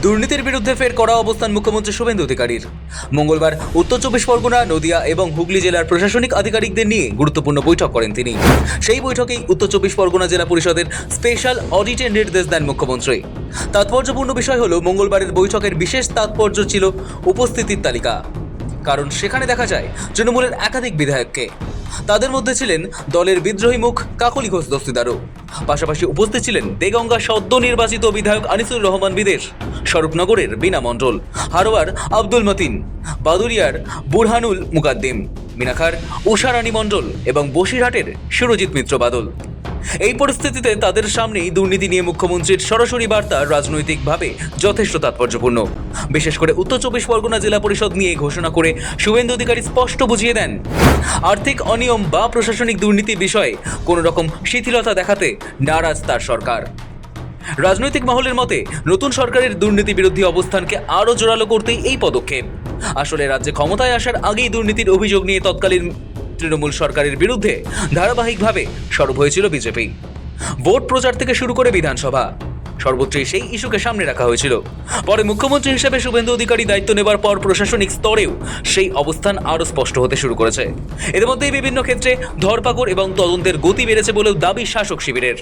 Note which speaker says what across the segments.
Speaker 1: দুর্নীতির বিরুদ্ধে ফের কড়া অবস্থান মুখ্যমন্ত্রী শুভেন্দু অধিকারীর। মঙ্গলবার উত্তর চব্বিশ পরগনা, নদিয়া এবং হুগলি জেলার প্রশাসনিক আধিকারিকদের নিয়ে গুরুত্বপূর্ণ বৈঠক করেন তিনি। সেই বৈঠকেই উত্তর চব্বিশ পরগনা জেলা পরিষদের স্পেশাল অডিটের নির্দেশ দেন মুখ্যমন্ত্রী। তাৎপর্যপূর্ণ বিষয় হলো, মঙ্গলবারের বৈঠকের বিশেষ তাৎপর্য ছিল উপস্থিতির তালিকা। কারণ সেখানে দেখা যায় তৃণমূলের একাধিক বিধায়ককে। তাদের মধ্যে ছিলেন দলের বিদ্রোহী মুখ কাকলি ঘোষ দস্তিদারও। পাশাপাশি উপস্থিত ছিলেন দেগঙ্গা সদ্য নির্বাচিত বিধায়ক আনিসুর রহমান বিদেশ, স্বরূপনগরের বীণা মণ্ডল, হারোয়ার আব্দুল মতিন, বাদুরিয়ার বুরহানুল মুকাদ্দিম, মিনাখার উষারানী মণ্ডল এবং বসিরহাটের সুরজিৎ মিত্র বাদল। এই পরিস্থিতিতে তাদের সামনেই দুর্নীতি নিয়ে মুখ্যমন্ত্রীর সরাসরি বার্তা রাজনৈতিকভাবে যথেষ্ট তাৎপর্যপূর্ণ। বিশেষ করে উত্তর চব্বিশ পরগনা জেলা পরিষদ নিয়ে ঘোষণা করে শুভেন্দু অধিকারী স্পষ্ট বুঝিয়ে দেন, আর্থিক অনিয়ম বা প্রশাসনিক দুর্নীতি বিষয়ে কোনো রকম শিথিলতা দেখাতে নারাজ তার সরকার। রাজনৈতিক মহলের মতে, নতুন সরকারের দুর্নীতি বিরোধী অবস্থানকে আরও জোরালো করতেই এই পদক্ষেপ। আসলে রাজ্যে ক্ষমতায় আসার আগেই দুর্নীতির অভিযোগ নিয়ে তৎকালীন তৃণমূল সরকারের বিরুদ্ধে ধারাবাহিকভাবে সরব হয়েছিল বিজেপি। ভোট প্রচার থেকে শুরু করে বিধানসভা সর্বত্রই সেই ইস্যুকে সামনে রাখা হয়েছিল। পরে মুখ্যমন্ত্রী হিসেবে শুভেন্দু অধিকারী দায়িত্ব নেবার পর প্রশাসনিক স্তরেও সেই অবস্থান আরও স্পষ্ট হতে শুরু করেছে। এর মধ্যেই বিভিন্ন ক্ষেত্রে ধরপাকড় এবং তদন্তের গতি বেড়েছে বলেও দাবি শাসক শিবিরের।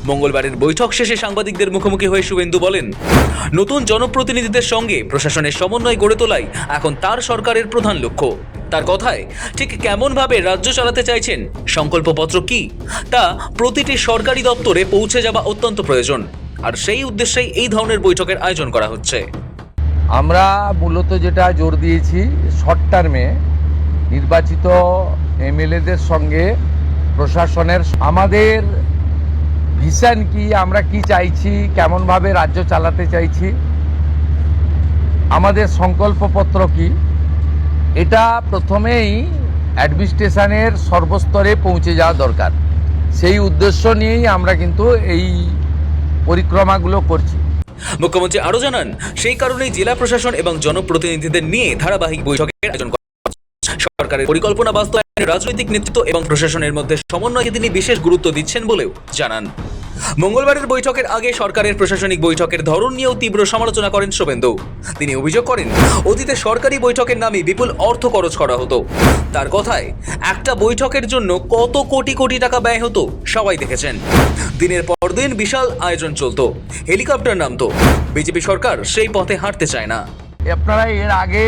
Speaker 1: মঙ্গলবারের বৈঠক শেষে সাংবাদিকদের মুখোমুখি হয়ে শুভেন্দু বলেন, নতুন জনপ্রতিনিধিদের সঙ্গে প্রশাসনের সমন্বয় গড়ে তোলাই এখন তার সরকারের প্রধান লক্ষ্য। তার কথায়, ঠিক কেমনভাবে রাজ্য চালাতে চাইছেন, সংকল্পপত্র কি, তা প্রতিটি সরকারি দপ্তরে পৌঁছে যাওয়া অত্যন্ত প্রয়োজন। আর সেই উদ্দেশ্যেই এই ধরনের বৈঠকের আয়োজন করা হচ্ছে।
Speaker 2: আমরা মূলত যেটা জোর দিয়েছি, শর্ট টার্মে নির্বাচিত এমএলএদের সঙ্গে প্রশাসনের আমাদের ভিশন কি, আমরা কি চাইছি, কেমনভাবে রাজ্য চালাতে চাইছি, আমাদের সংকল্পপত্র কি, এটা প্রথমেই অ্যাডমিনিস্ট্রেশনের সর্বস্তরে পৌঁছে যাওয়া দরকার। সেই উদ্দেশ্য নিয়েই আমরা কিন্তু এই পরিক্রমাগুলো করছি।
Speaker 1: মুখ্যমন্ত্রী আরও জানান, সেই কারণেই জেলা প্রশাসন এবং জনপ্রতিনিধিদের নিয়ে ধারাবাহিক বৈঠকের আয়োজন করা হচ্ছে। সরকারের পরিকল্পনা বাস্তবায়নে রাজনৈতিক নেতৃত্ব এবং প্রশাসনের মধ্যে সমন্বয়কে তিনি বিশেষ গুরুত্ব দিচ্ছেন বলেও জানান। মঙ্গলবারের বৈঠকের আগে সরকারের প্রশাসনিক বৈঠকের ধরন নিয়েও তীব্র সমালোচনা করেন শুভেন্দু। তিনি অভিযোগ করেন, অতীতে সরকারি বৈঠকের নামে বিপুল অর্থ খরচ করা হতো। তার কথায়, একটা বৈঠকের জন্য কত কোটি কোটি টাকা ব্যয় হতো সবাই দেখেছেন। দিনের পর দিন বিশাল আয়োজন চলতো, হেলিকপ্টার নামতো। বিজেপি সরকার সেই পথে হাঁটতে চায় না।
Speaker 2: আপনারা এর আগে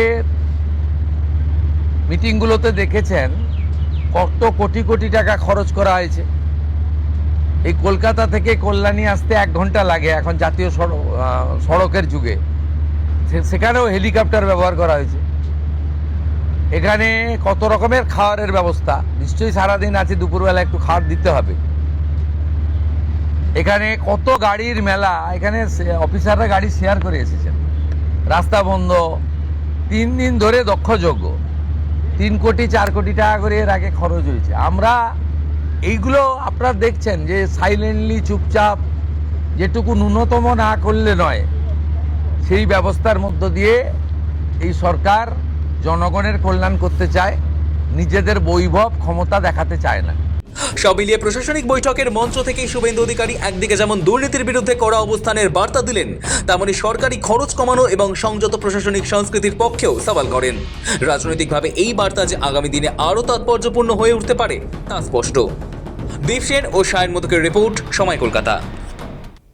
Speaker 2: মিটিংগুলোতে দেখেছেন কত কোটি কোটি টাকা খরচ করা হয়েছে। এই কলকাতা থেকে কল্যাণী আসতে 1 ঘন্টা লাগে এখন জাতীয় সড়কের যুগে, সেখানেও হেলিকপ্টার ব্যবহার করা হয়েছে। এখানে কত রকমের খাবারের ব্যবস্থা, নিশ্চয়ই সারাদিন আছে, দুপুরবেলা একটু খাবার দিতে হবে। এখানে কত গাড়ির মেলা, এখানে অফিসাররা গাড়ি শেয়ার করে এসেছেন। রাস্তা বন্ধ, 3 দিন ধরে দক্ষযজ্ঞ, 3 কোটি 4 কোটি টাকা করে এর আগে খরচ হয়েছে। আমরা এইগুলো আপনারা দেখছেন যে সাইলেন্টলি চুপচাপ, যেটুকু ন্যূনতম না করলে নয়, সেই ব্যবস্থার মধ্য দিয়ে এই সরকার জনগণের কল্যাণ করতে চায়, নিজেদের বৈভব ক্ষমতা দেখাতে চায় না।
Speaker 1: সব মিলিয়ে প্রশাসনিক বৈঠকের মঞ্চ থেকেই শুভেন্দু অধিকারী একদিকে যেমন দুর্নীতির বিরুদ্ধে কড়া অবস্থানের বার্তা দিলেন, তেমনি সরকারি খরচ কমানো এবং সংযত প্রশাসনিক সংস্কৃতির পক্ষেও সওয়াল করেন। রাজনৈতিকভাবে এই বার্তা যে আগামী দিনে আরও তাৎপর্যপূর্ণ হয়ে উঠতে পারে তা স্পষ্ট। দীপ সেন ও সায়ন মোদকের রিপোর্ট, সময় কলকাতা।